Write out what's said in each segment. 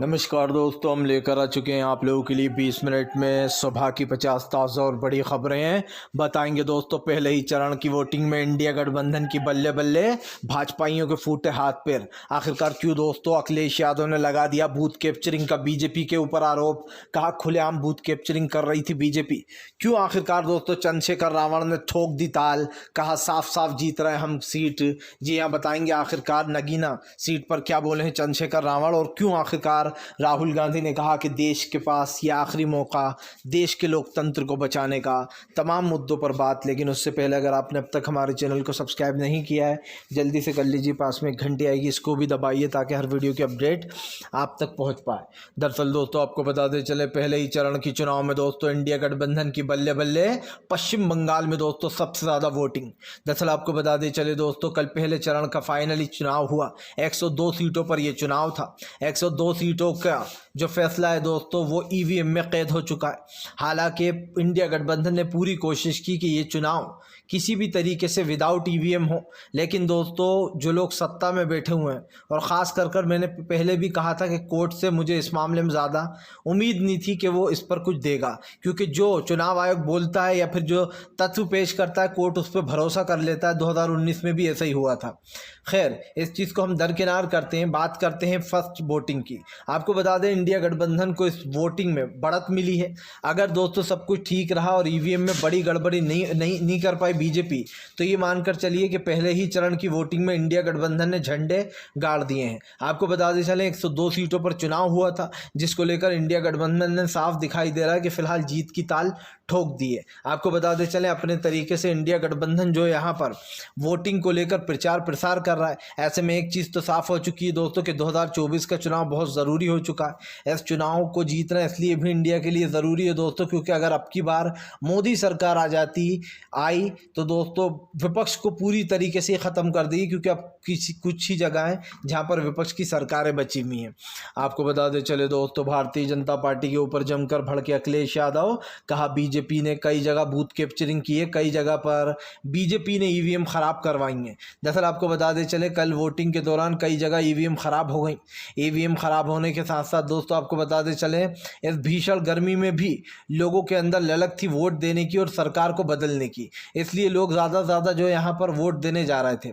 नमस्कार दोस्तों, हम लेकर आ चुके हैं आप लोगों के लिए 20 मिनट में सुबह की 50 ताज़ा और बड़ी खबरें हैं। बताएंगे दोस्तों पहले ही चरण की वोटिंग में इंडिया गठबंधन की बल्ले बल्ले, भाजपाइयों के फूटे हाथ पैर। आखिरकार क्यों दोस्तों अखिलेश यादव ने लगा दिया बूथ कैप्चरिंग का बीजेपी के ऊपर आरोप। कहा खुलेआम बूथ कैप्चरिंग कर रही थी बीजेपी। क्यों आखिरकार दोस्तों चंद्रशेखर रावण ने ठोक दी ताल। कहा साफ साफ जीत रहे हम सीट। जी हाँ, बताएंगे आखिरकार नगीना सीट पर क्या बोले हैं चंद्रशेखर रावण और क्यों आखिरकार राहुल गांधी ने कहा कि देश के पास ये आखिरी मौका देश के लोकतंत्र को बचाने का। तमाम मुद्दों पर बात, लेकिन उससे पहले अगर आपने अब तक हमारे चैनल को सब्सक्राइब नहीं किया है जल्दी से कर लीजिए। पास में एक घंटी आएगी, इसको भी दबाइए ताकि हर वीडियो की अपडेट आप तक पहुंच पाए। दरअसल दोस्तों आपको बताते चले पहले ही चरण की चुनाव में दोस्तों इंडिया गठबंधन की बल्ले बल्ले। पश्चिम बंगाल में दोस्तों सबसे ज़्यादा वोटिंग। दरअसल आपको बताते चले दोस्तों कल पहले चरण का फाइनली चुनाव हुआ। 102 सीटों पर यह चुनाव था। 102 सीटों का जो फैसला है दोस्तों वो ईवीएम में कैद हो चुका है। हालांकि इंडिया गठबंधन ने पूरी कोशिश की कि ये चुनाव किसी भी तरीके से विदाउट ईवीएम हो, लेकिन दोस्तों जो लोग सत्ता में बैठे हुए हैं, और ख़ास कर मैंने पहले भी कहा था कि कोर्ट से मुझे इस मामले में ज़्यादा उम्मीद नहीं थी कि वो इस पर कुछ देगा, क्योंकि जो चुनाव आयोग बोलता है या फिर जो तथ्य पेश करता है कोर्ट उस पर भरोसा कर लेता है। 2019 में भी ऐसा ही हुआ था। खैर इस चीज़ को हम दरकिनार करते हैं, बात करते हैं फर्स्ट वोटिंग की। आपको बता दें इंडिया गठबंधन को इस वोटिंग में बढ़त मिली है। अगर दोस्तों सब कुछ ठीक रहा और ईवीएम में बड़ी गड़बड़ी नहीं कर पाई बीजेपी, तो ये मानकर चलिए कि पहले ही चरण की वोटिंग में इंडिया गठबंधन ने झंडे गाड़ दिए हैं। आपको बता दें चले 102 सीटों पर चुनाव हुआ था, जिसको लेकर इंडिया गठबंधन ने साफ दिखाई दे रहा है कि फिलहाल जीत की ताल ठोक दी है। आपको बताते चले अपने तरीके से इंडिया गठबंधन जो यहाँ पर वोटिंग को लेकर प्रचार प्रसार कर रहा है। ऐसे में एक चीज़ तो साफ हो चुकी है दोस्तों कि 2024 का चुनाव बहुत ज़रूरी हो चुका है। इस चुनाव को जीतना इसलिए भी इंडिया के लिए ज़रूरी है दोस्तों, क्योंकि अगर अब की बार मोदी सरकार आई तो दोस्तों विपक्ष को पूरी तरीके से ख़त्म कर देगी, क्योंकि अब कुछ ही जगह हैं जहाँ पर विपक्ष की सरकारें बची हुई हैं। आपको बता दें चले दोस्तों भारतीय जनता पार्टी के ऊपर जमकर भड़के अखिलेश यादव। कहा बीजेपी ने कई जगह बूथ कैप्चरिंग की है, कई जगह पर बीजेपी ने ईवीएम ख़राब करवाई हैं। दरअसल आपको बता दें चले कल वोटिंग के दौरान कई जगह ईवीएम ख़राब हो गई। ईवीएम ख़राब होने के साथ साथ दोस्तों आपको बता दें चले इस भीषण गर्मी में भी लोगों के अंदर ललक थी वोट देने की और सरकार को बदलने की, इसलिए लोग ज़्यादा से ज़्यादा जो यहाँ पर वोट देने जा रहे थे।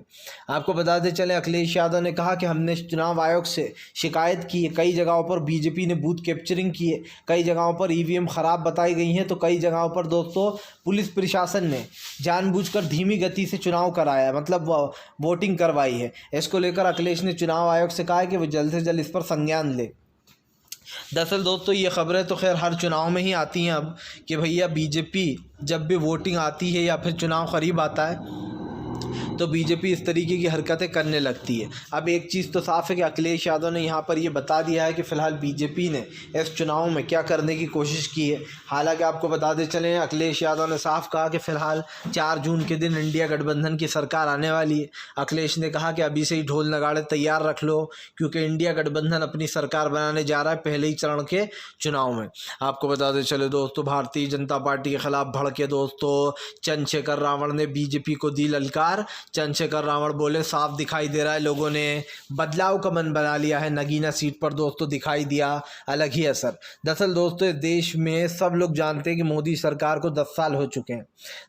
आपको बता दें चले अखिलेश यादव ने कहा कि हमने चुनाव आयोग से शिकायत की है, कई जगहों पर बीजेपी ने बूथ कैप्चरिंग की है, कई जगहों पर ईवीएम ख़राब बताई गई हैं, तो कई जगहों पर दोस्तों पुलिस प्रशासन ने जानबूझकर धीमी गति से चुनाव कराया है, मतलब वोटिंग करवाई है। इसको लेकर अखिलेश ने चुनाव आयोग से कहा है कि वो जल्द से जल्द इस पर संज्ञान ले। दरअसल दोस्तों ये खबरें तो खैर हर चुनाव में ही आती हैं अब कि भैया बीजेपी जब भी वोटिंग आती है या फिर चुनाव करीब आता है तो बीजेपी इस तरीके की हरकतें करने लगती है। अब एक चीज़ तो साफ है कि अखिलेश यादव ने यहाँ पर ये बता दिया है कि फ़िलहाल बीजेपी ने इस चुनाव में क्या करने की कोशिश की है। हालांकि आपको बताते चले अखिलेश यादव ने साफ कहा कि फ़िलहाल 4 जून के दिन इंडिया गठबंधन की सरकार आने वाली है। अखिलेश ने कहा कि अभी से ही ढोल नगाड़े तैयार रख लो, क्योंकि इंडिया गठबंधन अपनी सरकार बनाने जा रहा है पहले ही चरण के चुनाव में। आपको बताते चले दोस्तों भारतीय जनता पार्टी के खिलाफ भड़के दोस्तों चंद्रशेखर रावण ने बीजेपी को दी ललकार। चंद्रशेखर रावण बोले साफ दिखाई दे रहा है लोगों ने बदलाव का मन बना लिया है। नगीना सीट पर दोस्तों दिखाई दिया अलग ही असर। दरअसल दोस्तों इस देश में सब लोग जानते हैं कि मोदी सरकार को 10 साल हो चुके हैं।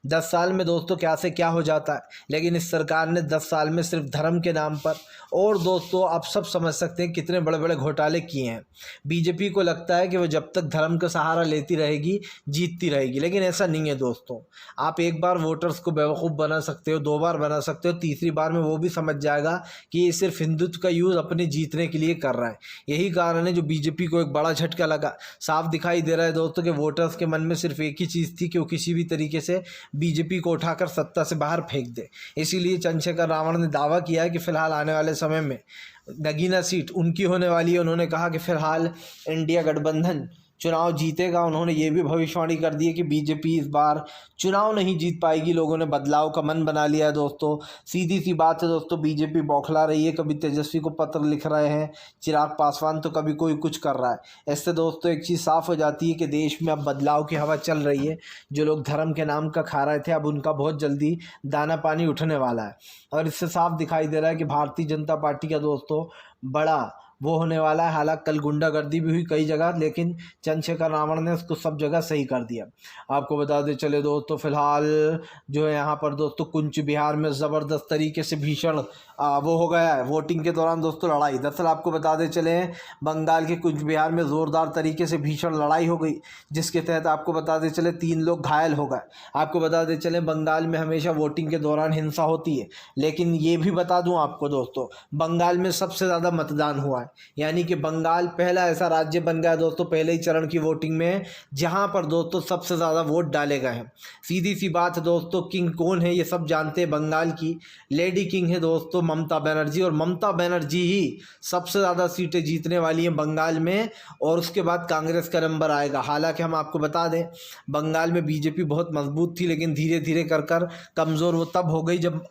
10 साल में दोस्तों क्या से क्या हो जाता है, लेकिन इस सरकार ने 10 साल में सिर्फ धर्म के नाम पर, और दोस्तों आप सब समझ सकते हैं कितने बड़े बड़े घोटाले किए हैं। बीजेपी को लगता है कि वो जब तक धर्म का सहारा लेती रहेगी जीतती रहेगी, लेकिन ऐसा नहीं है दोस्तों। आप एक बार वोटर्स को बेवकूफ़ बना सकते हो, 2 बार बना सकते हो, तीसरी बार में वो भी समझ जाएगा कि ये सिर्फ हिंदुत्व का यूज़ अपने जीतने के लिए कर रहा है। यही कारण है जो बीजेपी को एक बड़ा झटका लगा। साफ दिखाई दे रहा है दोस्तों कि वोटर्स के मन में सिर्फ एक ही चीज़ थी कि वो किसी भी तरीके से बीजेपी को उठाकर सत्ता से बाहर फेंक दे। इसीलिए चंद्रशेखर रावण ने दावा किया है कि फ़िलहाल आने वाले समय में नगीना सीट उनकी होने वाली है। उन्होंने कहा कि फ़िलहाल इंडिया गठबंधन चुनाव जीतेगा। उन्होंने ये भी भविष्यवाणी कर दी है कि बीजेपी इस बार चुनाव नहीं जीत पाएगी। लोगों ने बदलाव का मन बना लिया है दोस्तों। सीधी सी बात है दोस्तों, बीजेपी बौखला रही है। कभी तेजस्वी को पत्र लिख रहे हैं चिराग पासवान, तो कभी कोई कुछ कर रहा है। इससे दोस्तों एक चीज़ साफ़ हो जाती है कि देश में अब बदलाव की हवा चल रही है। जो लोग धर्म के नाम का खा रहे थे अब उनका बहुत जल्दी दाना पानी उठने वाला है। और इससे साफ दिखाई दे रहा है कि भारतीय जनता पार्टी का दोस्तों बड़ा वो होने वाला है। हालांकि कल गुंडागर्दी भी हुई कई जगह, लेकिन चंद्रशेखर रावण ने उसको सब जगह सही कर दिया। आपको बता दें चले दोस्तों, फिलहाल जो है यहाँ पर दोस्तों कुंच बिहार में ज़बरदस्त तरीके से भीषण वो हो गया है वोटिंग के दौरान दोस्तों लड़ाई। दरअसल आपको बता दें चले, बंगाल के कुछ बिहार में ज़ोरदार तरीके से भीषण लड़ाई हो गई, जिसके तहत आपको बता दें चले 3 लोग घायल हो गए। आपको बता दें चले, बंगाल में हमेशा वोटिंग के दौरान हिंसा होती है, लेकिन ये भी बता दूं आपको दोस्तों, बंगाल में सबसे ज़्यादा मतदान हुआ है। यानी कि बंगाल पहला ऐसा राज्य बन गया दोस्तों पहले ही चरण की वोटिंग में, जहाँ पर दोस्तों सबसे ज़्यादा वोट डाले गए हैं। सीधी सी बात है दोस्तों, किंग कौन है ये सब जानते हैं। बंगाल की लेडी किंग है दोस्तों ममता बनर्जी, और ममता बनर्जी ही सबसे ज़्यादा सीटें जीतने वाली हैं बंगाल में, और उसके बाद कांग्रेस का नंबर आएगा। हालांकि हम आपको बता दें, बंगाल में बीजेपी बहुत मजबूत थी, लेकिन धीरे धीरे कर कर कमज़ोर वो तब हो गई जब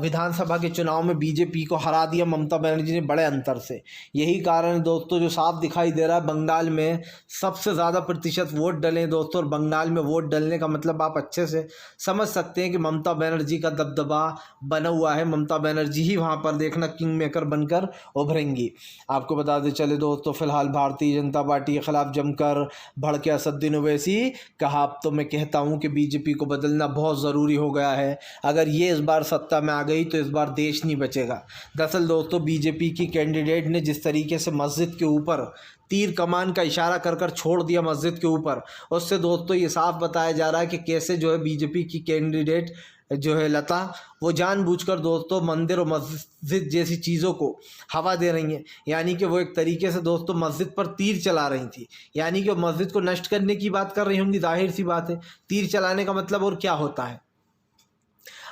विधानसभा के चुनाव में बीजेपी को हरा दिया ममता बनर्जी ने बड़े अंतर से। यही कारण दोस्तों जो साफ दिखाई दे रहा है, बंगाल में सबसे ज़्यादा प्रतिशत वोट डले दोस्तों, और बंगाल में वोट डलने का मतलब आप अच्छे से समझ सकते हैं कि ममता बनर्जी का दबदबा बना हुआ है। ममता बनर्जी ही वहाँ पर देखना किंग मेकर बनकर उभरेंगी। आपको बता दें चले दोस्तों, फिलहाल भारतीय जनता पार्टी के खिलाफ जमकर भड़के असदुद्दीन ओवैसी। कहा अब तो मैं कहता हूँ कि बीजेपी को बदलना बहुत ज़रूरी हो गया है, अगर ये इस बार सत्ता में आ गई तो इस बार देश नहीं बचेगा। दरअसल दोस्तों बीजेपी की कैंडिडेट ने जिस तरीके से मस्जिद के ऊपर तीर कमान का इशारा कर कर छोड़ दिया मस्जिद के ऊपर, उससे दोस्तों ये साफ बताया जा रहा है कि कैसे जो है बीजेपी की कैंडिडेट जो है लता, वो जानबूझकर दोस्तों मंदिर और मस्जिद जैसी चीज़ों को हवा दे रही हैं। यानी कि वो एक तरीके से दोस्तों मस्जिद पर तीर चला रही थी, यानी कि वो मस्जिद को नष्ट करने की बात कर रही होंगी। जाहिर सी बात है, तीर चलाने का मतलब और क्या होता है।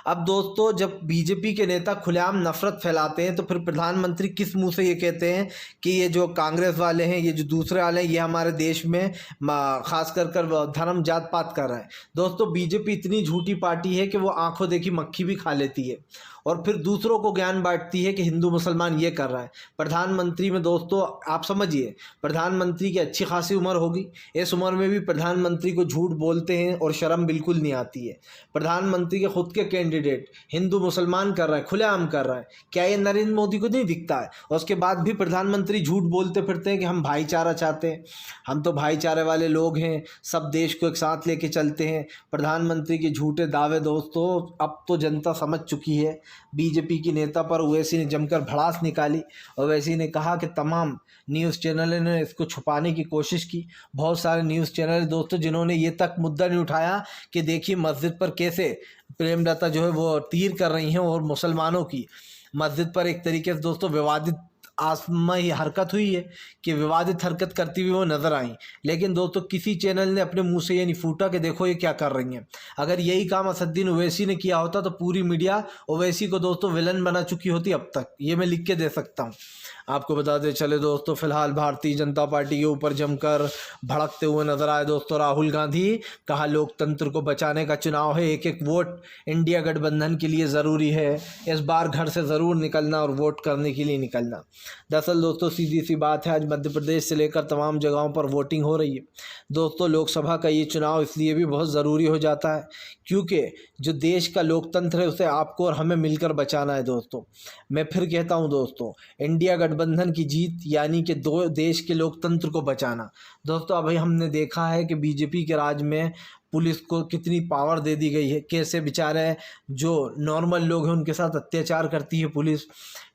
अब दोस्तों जब बीजेपी के नेता खुलेआम नफरत फैलाते हैं, तो फिर प्रधानमंत्री किस मुंह से ये कहते हैं कि ये जो कांग्रेस वाले हैं, ये जो दूसरे वाले हैं, ये हमारे देश में खास कर धर्म जात पात कर रहे हैं। दोस्तों बीजेपी इतनी झूठी पार्टी है कि वो आंखों देखी मक्खी भी खा लेती है, और फिर दूसरों को ज्ञान बांटती है कि हिंदू मुसलमान ये कर रहा है। प्रधानमंत्री में दोस्तों आप समझिए, प्रधानमंत्री की अच्छी खासी उम्र होगी, इस उम्र में भी प्रधानमंत्री को झूठ बोलते हैं और शर्म बिल्कुल नहीं आती है। प्रधानमंत्री के खुद के कैंडिडेट हिंदू मुसलमान कर रहा है, खुलेआम कर रहा है, क्या ये नरेंद्र मोदी को नहीं दिखता है? और उसके बाद भी प्रधानमंत्री झूठ बोलते फिरते हैं कि हम भाईचारा चाहते हैं, हम तो भाईचारे वाले लोग हैं, सब देश को एक साथ लेके चलते हैं। प्रधानमंत्री के झूठे दावे दोस्तों अब तो जनता समझ चुकी है। बीजेपी की नेता पर ओवैसी ने जमकर भड़ास निकाली। ओवैसी ने कहा कि तमाम न्यूज़ चैनलों ने इसको छुपाने की कोशिश की। बहुत सारे न्यूज़ चैनल दोस्तों जिन्होंने ये तक मुद्दा नहीं उठाया कि देखिए मस्जिद पर कैसे प्रेमलता जो है वो तीर कर रही हैं, और मुसलमानों की मस्जिद पर एक तरीके से दोस्तों विवादित आसमाई हरकत हुई है कि विवादित हरकत करती हुई वो नज़र आई। लेकिन दोस्तों किसी चैनल ने अपने मुंह से ये नहीं फूटा कि देखो ये क्या कर रही हैं। अगर यही काम असदुद्दीन ओवैसी ने किया होता तो पूरी मीडिया ओवैसी को दोस्तों विलन बना चुकी होती अब तक, ये मैं लिख के दे सकता हूँ। आपको बता दें चले दोस्तों, फिलहाल भारतीय जनता पार्टी के ऊपर जमकर भड़कते हुए नजर आए दोस्तों राहुल गांधी। कहा लोकतंत्र को बचाने का चुनाव है, एक एक वोट इंडिया गठबंधन के लिए ज़रूरी है, इस बार घर से ज़रूर निकलना और वोट करने के लिए निकलना। दरअसल दोस्तों सीधी सी बात है, आज मध्य प्रदेश से लेकर तमाम जगहों पर वोटिंग हो रही है दोस्तों। लोकसभा का ये चुनाव इसलिए भी बहुत ज़रूरी हो जाता है क्योंकि जो देश का लोकतंत्र है उसे आपको और हमें मिलकर बचाना है दोस्तों। मैं फिर कहता हूँ दोस्तों, इंडिया गठबंधन की जीत यानी कि दो देश के लोकतंत्र को बचाना। दोस्तों अभी हमने देखा है कि बीजेपी के राज में पुलिस को कितनी पावर दे दी गई है, कैसे बेचारे जो नॉर्मल लोग हैं उनके साथ अत्याचार करती है पुलिस।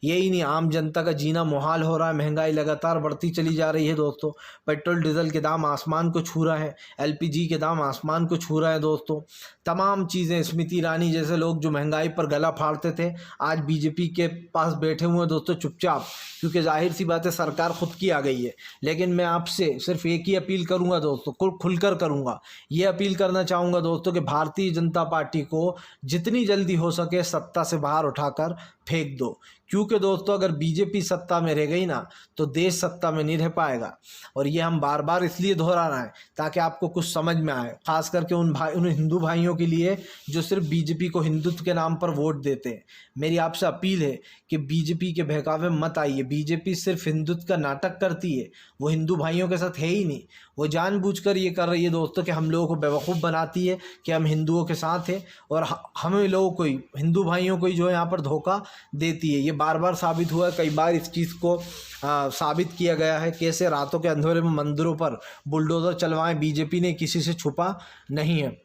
यही नहीं, आम जनता का जीना मुहाल हो रहा है, महंगाई लगातार बढ़ती चली जा रही है दोस्तों। पेट्रोल डीजल के दाम आसमान को छू रहे हैं, एलपीजी के दाम आसमान को छू रहे हैं दोस्तों। तमाम चीज़ें, स्मृति ईरानी जैसे लोग जो महंगाई पर गला फाड़ते थे आज बीजेपी के पास बैठे हुए हैं दोस्तों चुपचाप, क्योंकि जाहिर सी बात है सरकार खुद की आ गई है। लेकिन मैं आपसे सिर्फ एक ही अपील करूँगा दोस्तों, खुलकर करूँगा, ये अपील करना चाहूँगा दोस्तों कि भारतीय जनता पार्टी को जितनी जल्दी हो सके सत्ता से बाहर उठाकर फेंक दो, क्योंकि दोस्तों अगर बीजेपी सत्ता में रह गई ना तो देश सत्ता में नहीं रह पाएगा। और ये हम बार बार इसलिए दोहरा रहे हैं ताकि आपको कुछ समझ में आए, खास करके उन हिंदू भाइयों के लिए जो सिर्फ बीजेपी को हिंदुत्व के नाम पर वोट देते हैं। मेरी आपसे अपील है कि बीजेपी के बहकावे मत आइए। बीजेपी सिर्फ हिंदुत्व का नाटक करती है, वो हिंदू भाइयों के साथ है ही नहीं। वो जानबूझकर ये कर रही है दोस्तों कि हम लोगों को बेवकूफ़ बनाती है कि हम हिंदुओं के साथ हैं, और हमें लोगों को ही, हिंदू भाइयों को ही जो है यहाँ पर धोखा देती है। ये बार बार साबित हुआ है, कई बार इस चीज़ को साबित किया गया है। कैसे रातों के अंधेरे में मंदिरों पर बुलडोज़र चलवाएं, बीजेपी ने किसी से छुपा नहीं है।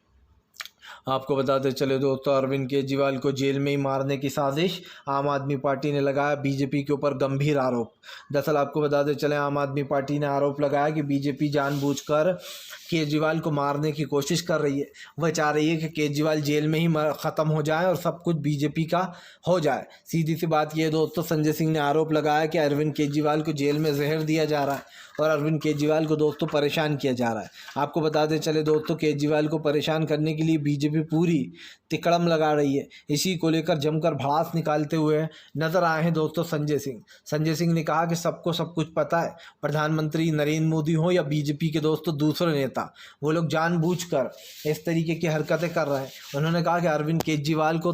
आपको बताते चले दोस्तों, अरविंद केजरीवाल को जेल में ही मारने की साजिश, आम आदमी पार्टी ने लगाया बीजेपी के ऊपर गंभीर आरोप। दरअसल आपको बताते चले, आम आदमी पार्टी ने आरोप लगाया कि बीजेपी जानबूझकर केजरीवाल को मारने की कोशिश कर रही है। वह चाह रही है कि केजरीवाल जेल में ही ख़त्म हो जाए और सब कुछ बीजेपी का हो जाए। सीधी सी बात यह दोस्तों, संजय सिंह ने आरोप लगाया कि अरविंद केजरीवाल को जेल में जहर दिया जा रहा है और अरविंद केजरीवाल को दोस्तों परेशान किया जा रहा है। आपको बताते चले दोस्तों, केजरीवाल को परेशान करने के लिए बीजेपी पूरी तिकड़म लगा रही है। इसी को लेकर जमकर भड़ास निकालते हुए नजर आए हैं दोस्तों संजय सिंह। संजय सिंह ने कहा कि सबको सब कुछ पता है, प्रधानमंत्री नरेंद्र मोदी हो या बीजेपी के दोस्तों दूसरे नेता, वो लोग जानबूझकर इस तरीके की हरकतें कर रहे हैं। उन्होंने कहा कि अरविंद केजरीवाल को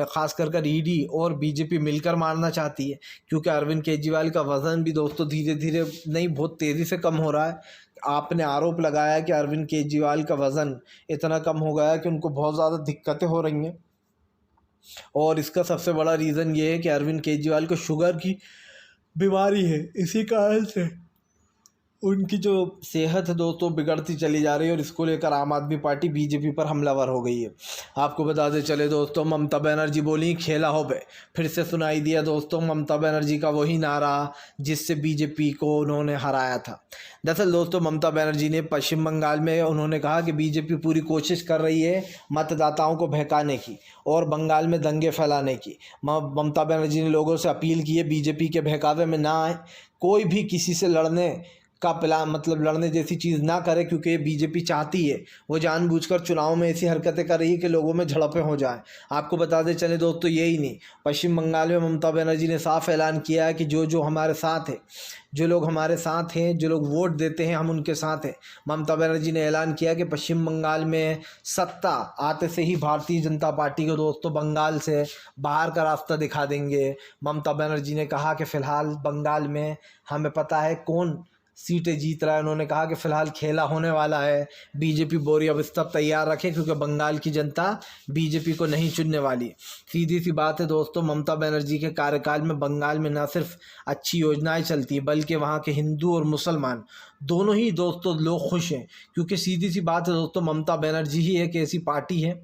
खास कर ईडी और बीजेपी मिलकर मारना चाहती है, क्योंकि अरविंद केजरीवाल का वजन भी दोस्तों धीरे धीरे नहीं, बहुत तेज़ी से कम हो रहा है। आपने आरोप लगाया कि अरविंद केजरीवाल का वज़न इतना कम हो गया है कि उनको बहुत ज़्यादा दिक्कतें हो रही हैं, और इसका सबसे बड़ा रीज़न ये है कि अरविंद केजरीवाल को शुगर की बीमारी है। इसी कारण से उनकी जो सेहत है दोस्तों बिगड़ती चली जा रही है, और इसको लेकर आम आदमी पार्टी बीजेपी पर हमलावर हो गई है। आपको बताते चले दोस्तों, ममता बनर्जी बोली खेला हो बे, फिर से सुनाई दिया दोस्तों ममता बनर्जी का वही नारा जिससे बीजेपी को उन्होंने हराया था। दरअसल दोस्तों, ममता बनर्जी ने पश्चिम बंगाल में उन्होंने कहा कि बीजेपी पूरी कोशिश कर रही है मतदाताओं को बहकाने की और बंगाल में दंगे फैलाने की। ममता बनर्जी ने लोगों से अपील की है बीजेपी के बहकावे में ना आए, कोई भी किसी से लड़ने का प्लान, मतलब लड़ने जैसी चीज़ ना करे, क्योंकि ये बीजेपी चाहती है, वो जानबूझकर चुनाव में ऐसी हरकतें कर रही है कि लोगों में झड़पें हो जाएं। आपको बताते चले दोस्तों, यही नहीं, पश्चिम बंगाल में ममता बनर्जी ने साफ ऐलान किया है कि जो हमारे साथ है, जो लोग हमारे साथ हैं, जो लोग वोट देते हैं, हम उनके साथ हैं। ममता बनर्जी ने ऐलान किया कि पश्चिम बंगाल में सत्ता आते से ही भारतीय जनता पार्टी को दोस्तों बंगाल से बाहर का रास्ता दिखा देंगे। ममता बनर्जी ने कहा कि फ़िलहाल बंगाल में हमें पता है कौन सीटें जीत रहा है। उन्होंने कहा कि फ़िलहाल खेला होने वाला है, बीजेपी बोरिया बिस्तर तैयार रखे, क्योंकि बंगाल की जनता बीजेपी को नहीं चुनने वाली। सीधी सी बात है दोस्तों, ममता बनर्जी के कार्यकाल में बंगाल में न सिर्फ अच्छी योजनाएं चलती बल्कि वहाँ के हिंदू और मुसलमान दोनों ही दोस्तों लोग खुश हैं, क्योंकि सीधी सी बात है दोस्तों, ममता बनर्जी ही एक ऐसी पार्टी है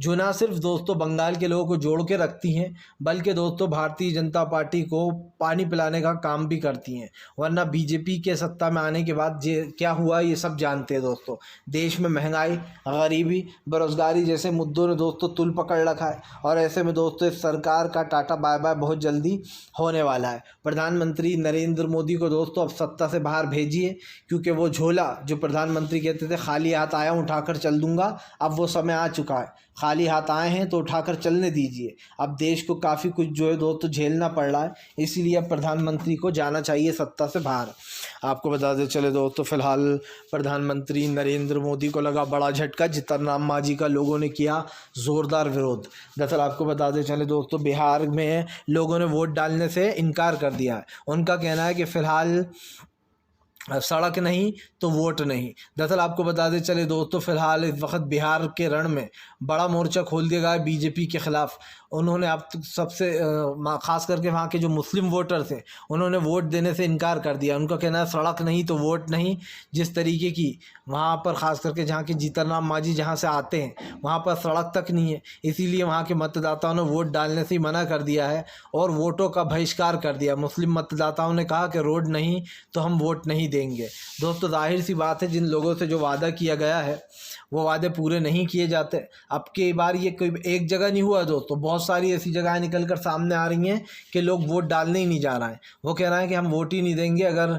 जो ना सिर्फ दोस्तों बंगाल के लोगों को जोड़ के रखती हैं, बल्कि दोस्तों भारतीय जनता पार्टी को पानी पिलाने का काम भी करती हैं। वरना बीजेपी के सत्ता में आने के बाद क्या हुआ ये सब जानते हैं दोस्तों। देश में महंगाई, गरीबी, बेरोजगारी जैसे मुद्दों ने दोस्तों तुल पकड़ रखा है, और ऐसे में दोस्तों इस सरकार का टाटा बाय बाय बहुत जल्दी होने वाला है। प्रधानमंत्री नरेंद्र मोदी को दोस्तों अब सत्ता से बाहर भेजिए, क्योंकि वो झोला जो प्रधानमंत्री कहते थे खाली हाथ आया उठाकर चल दूंगा, अब वो समय आ चुका है। खाली हाथ आए हैं तो उठाकर चलने दीजिए। अब देश को काफ़ी कुछ जो है दोस्तों झेलना पड़ रहा है, इसीलिए अब प्रधानमंत्री को जाना चाहिए सत्ता से बाहर। आपको बताते चले दोस्तों, फिलहाल प्रधानमंत्री नरेंद्र मोदी को लगा बड़ा झटका, जीतन राम मांझी का लोगों ने किया ज़ोरदार विरोध। दरअसल आपको बताते चले दोस्तों, बिहार में लोगों ने वोट डालने से इनकार कर दिया है। उनका कहना है कि फ़िलहाल सड़क नहीं तो वोट नहीं। दरअसल आपको बताते चले दोस्तों, फिलहाल इस वक्त बिहार के रण में बड़ा मोर्चा खोल दिया गया है बीजेपी के ख़िलाफ़। उन्होंने अब सबसे ख़ास करके वहाँ के जो मुस्लिम वोटर्स हैं उन्होंने वोट देने से इनकार कर दिया। उनका कहना है सड़क नहीं तो वोट नहीं। जिस तरीके की वहाँ पर ख़ास करके जहाँ के जीतन राम मांझी जहाँ से आते हैं वहाँ पर सड़क तक नहीं है, इसीलिए वहाँ के मतदाताओं ने वोट डालने से ही मना कर दिया है और वोटों का बहिष्कार कर दिया। मुस्लिम मतदाताओं ने कहा कि रोड नहीं तो हम वोट नहीं देंगे। दोस्तों जाहिर सी बात है, जिन लोगों से जो वादा किया गया है वो वादे पूरे नहीं किए जाते। अब की बार ये कोई एक जगह नहीं हुआ दोस्तों, बहुत सारी ऐसी जगहें निकल कर सामने आ रही हैं कि लोग वोट डालने ही नहीं जा रहे हैं। वो कह रहे हैं कि हम वोट ही नहीं देंगे, अगर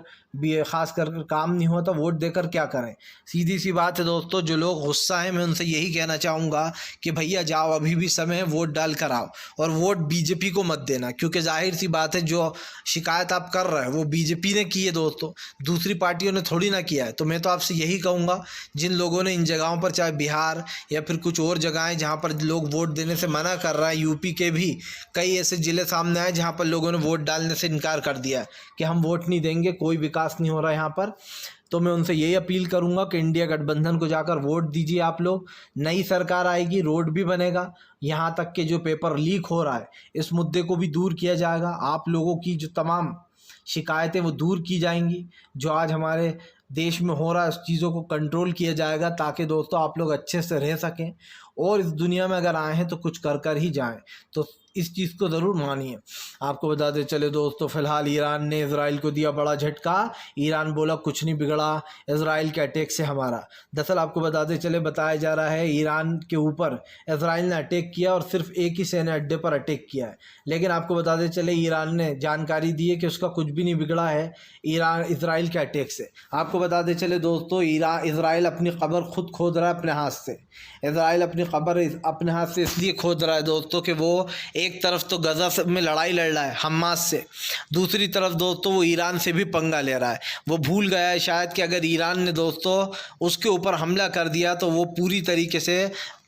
ख़ास कर काम नहीं हुआ तो वोट देकर क्या करें। सीधी सी बात है दोस्तों, जो लोग गुस्सा हैं मैं उनसे यही कहना चाहूँगा कि भैया जाओ, अभी भी समय है, वोट डाल कर आओ और वोट बीजेपी को मत देना, क्योंकि जाहिर सी बात है जो शिकायत आप कर रहे हैं वो बीजेपी ने की है दोस्तों, दूसरी पार्टियों ने थोड़ी ना किया है। तो मैं तो आपसे यही कहूँगा, जिन लोगों ने इन जगहों पर, चाहे बिहार या फिर कुछ और जगहें जहाँ पर लोग वोट देने से मना कर रहे हैं, यूपी के भी कई ऐसे ज़िले सामने आए जहाँ पर लोगों ने वोट डालने से इनकार कर दिया है कि हम वोट नहीं देंगे, कोई विकास विकास नहीं हो रहा यहाँ पर। तो मैं उनसे यही अपील करूंगा कि इंडिया गठबंधन को जाकर वोट दीजिए आप लोग। नई सरकार आएगी, रोड भी बनेगा, यहाँ तक के जो पेपर लीक हो रहा है इस मुद्दे को भी दूर किया जाएगा। आप लोगों की जो तमाम शिकायतें वो दूर की जाएंगी। जो आज हमारे देश में हो रहा है उस चीज़ों को कंट्रोल किया जाएगा, ताकि दोस्तों आप लोग अच्छे से रह सकें और इस दुनिया में अगर आए हैं तो कुछ कर कर ही जाएं। तो इस चीज़ को ज़रूर मानिए। आपको बता दें चले दोस्तों, फिलहाल ईरान ने इजराइल को दिया बड़ा झटका। ईरान बोला कुछ नहीं बिगड़ा इजराइल के अटैक से हमारा। दरअसल आपको बताते चले, बताया जा रहा है ईरान के ऊपर इजराइल ने अटैक किया और सिर्फ एक ही सैन्य अड्डे पर अटैक किया है। लेकिन आपको बताते चले ईरान ने जानकारी दी है कि उसका कुछ भी नहीं बिगड़ा है इजराइल के अटैक से। आपको बताते चले दोस्तों, इजराइल अपनी कब्र खुद खोद रहा है अपने हाथ से। इजराइल अपनी कब्र अपने हाथ से इसलिए खोद रहा है दोस्तों कि वो एक तरफ तो गजा में लड़ाई लड़ रहा है हमास से, दूसरी तरफ दोस्तों वो ईरान से भी पंगा ले रहा है। वो भूल गया है शायद कि अगर ईरान ने दोस्तों उसके ऊपर हमला कर दिया तो वो पूरी तरीके से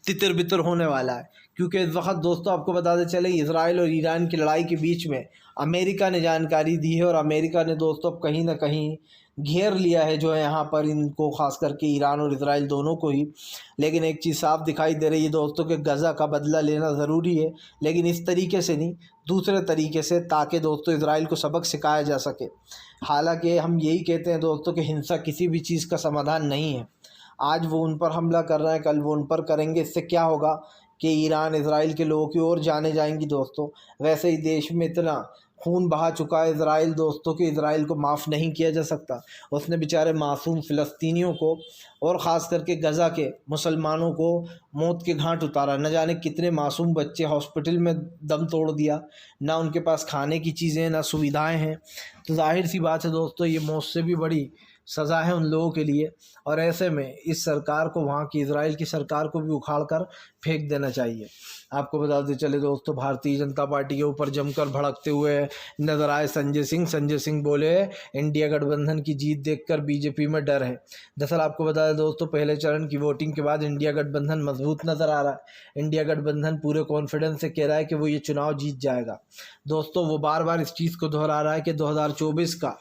तितर बितर होने वाला है। क्योंकि इस वक्त दोस्तों आपको बताते चले, इजराइल और ईरान की लड़ाई के बीच में अमेरिका ने जानकारी दी है और अमेरिका ने दोस्तों कहीं ना कहीं घेर लिया है जो है यहाँ पर इनको, ख़ास करके ईरान और इजराइल दोनों को ही। लेकिन एक चीज़ साफ दिखाई दे रही है दोस्तों कि गज़ा का बदला लेना ज़रूरी है, लेकिन इस तरीके से नहीं, दूसरे तरीके से, ताकि दोस्तों इजराइल को सबक सिखाया जा सके। हालांकि हम यही कहते हैं दोस्तों कि हिंसा किसी भी चीज़ का समाधान नहीं है। आज वो उन पर हमला कर रहे हैं, कल वो उन पर करेंगे। इससे क्या होगा कि ईरान इजराइल के लोगों की ओर जाने जाएंगी दोस्तों। वैसे ही देश में इतना खून बहा चुका है इजराइल दोस्तों कि इजराइल को माफ़ नहीं किया जा सकता। उसने बेचारे मासूम फ़िलिस्तीनियों को और ख़ास करके गज़ा के मुसलमानों को मौत के घाट उतारा। न जाने कितने मासूम बच्चे हॉस्पिटल में दम तोड़ दिया, ना उनके पास खाने की चीज़ें, ना सुविधाएं हैं। तो जाहिर सी बात है दोस्तों, ये मौत से भी बड़ी सज़ा है उन लोगों के लिए। और ऐसे में इस सरकार को, वहाँ की इजराइल की सरकार को भी उखाड़ कर फेंक देना चाहिए। आपको बताते चले दोस्तों, भारतीय जनता पार्टी के ऊपर जमकर भड़कते हुए नजर आए संजय सिंह। संजय सिंह बोले इंडिया गठबंधन की जीत देखकर बीजेपी में डर है। दरअसल आपको बता दें दोस्तों, पहले चरण की वोटिंग के बाद इंडिया गठबंधन मजबूत नज़र आ रहा है। इंडिया गठबंधन पूरे कॉन्फिडेंस से कह रहा है कि वो ये चुनाव जीत जाएगा। दोस्तों वो बार बार इस चीज़ को दोहरा रहा है कि 2024 का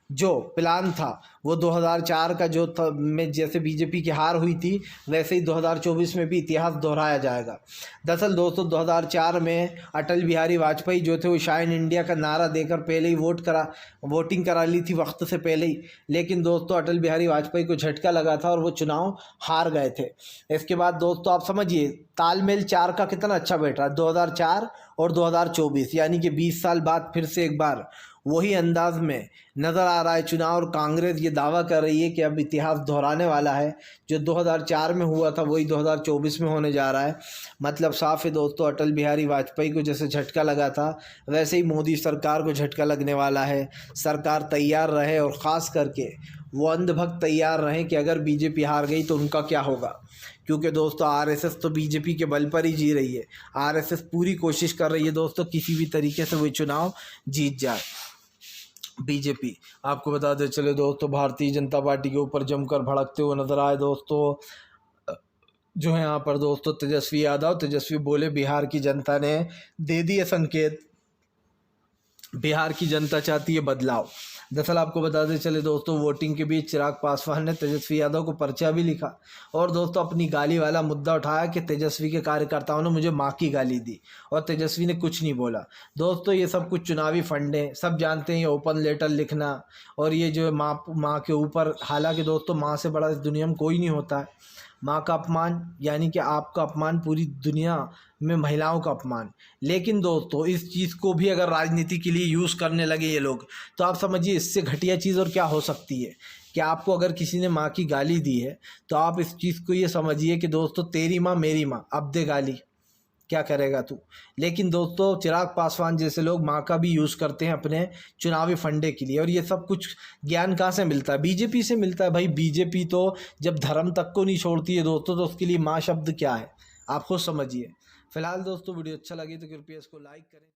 जो प्लान था वो 2004 का जो था, में जैसे बीजेपी की हार हुई थी वैसे ही 2024 में भी इतिहास दोहराया जाएगा। दरअसल दोस्तों 2004 में अटल बिहारी वाजपेयी जो थे वो शाइन इंडिया का नारा देकर पहले ही वोटिंग करा ली थी वक्त से पहले ही। लेकिन दोस्तों अटल बिहारी वाजपेयी को झटका लगा था और वो चुनाव हार गए थे। इसके बाद दोस्तों आप समझिए तालमेल 4 का कितना अच्छा बैठ रहा है। 2004 और 2024 यानी कि 20 साल बाद फिर से एक बार वही अंदाज में नज़र आ रहा है चुनाव। और कांग्रेस ये दावा कर रही है कि अब इतिहास दोहराने वाला है। जो 2004 में हुआ था वही 2024 में होने जा रहा है। मतलब साफ है दोस्तों, अटल बिहारी वाजपेयी को जैसे झटका लगा था वैसे ही मोदी सरकार को झटका लगने वाला है। सरकार तैयार रहे और ख़ास करके वो अंधभक्त तैयार रहें कि अगर बीजेपी हार गई तो उनका क्या होगा। क्योंकि दोस्तों आरएसएस तो बीजेपी के बल पर ही जी रही है। आरएसएस पूरी कोशिश कर रही है दोस्तों किसी भी तरीके से वो चुनाव जीत जाए। बीजेपी आपको बता दें चले दोस्तों, भारतीय जनता पार्टी के ऊपर जमकर भड़कते हुए नजर आए दोस्तों। जो है यहाँ पर दोस्तों तेजस्वी बोले बिहार की जनता ने दे दिए संकेत, बिहार की जनता चाहती है बदलाव। दरअसल आपको बताते चले दोस्तों, वोटिंग के बीच चिराग पासवान ने तेजस्वी यादव को पर्चा भी लिखा और दोस्तों अपनी गाली वाला मुद्दा उठाया कि तेजस्वी के कार्यकर्ताओं ने मुझे माँ की गाली दी और तेजस्वी ने कुछ नहीं बोला। दोस्तों ये सब कुछ चुनावी फंड है, सब जानते हैं। ये ओपन लेटर लिखना और ये जो माँ के ऊपर, हालांकि दोस्तों माँ से बड़ा इस दुनिया में कोई नहीं होता है। माँ का अपमान यानी कि आपका अपमान, पूरी दुनिया में महिलाओं का अपमान। लेकिन दोस्तों इस चीज़ को भी अगर राजनीति के लिए यूज़ करने लगे ये लोग, तो आप समझिए इससे घटिया चीज़ और क्या हो सकती है। कि आपको अगर किसी ने माँ की गाली दी है तो आप इस चीज़ को ये समझिए कि दोस्तों तेरी माँ मेरी माँ, अब दे गाली, क्या करेगा तू। लेकिन दोस्तों चिराग पासवान जैसे लोग माँ का भी यूज़ करते हैं अपने चुनावी फंडे के लिए। और ये सब कुछ ज्ञान कहाँ से मिलता है? बीजेपी से मिलता है भाई। बीजेपी तो जब धर्म तक को नहीं छोड़ती है दोस्तों, तो उसके लिए माँ शब्द क्या है आप खुद समझिए। फिलहाल दोस्तों वीडियो अच्छा लगे तो कृपया इसको लाइक करें।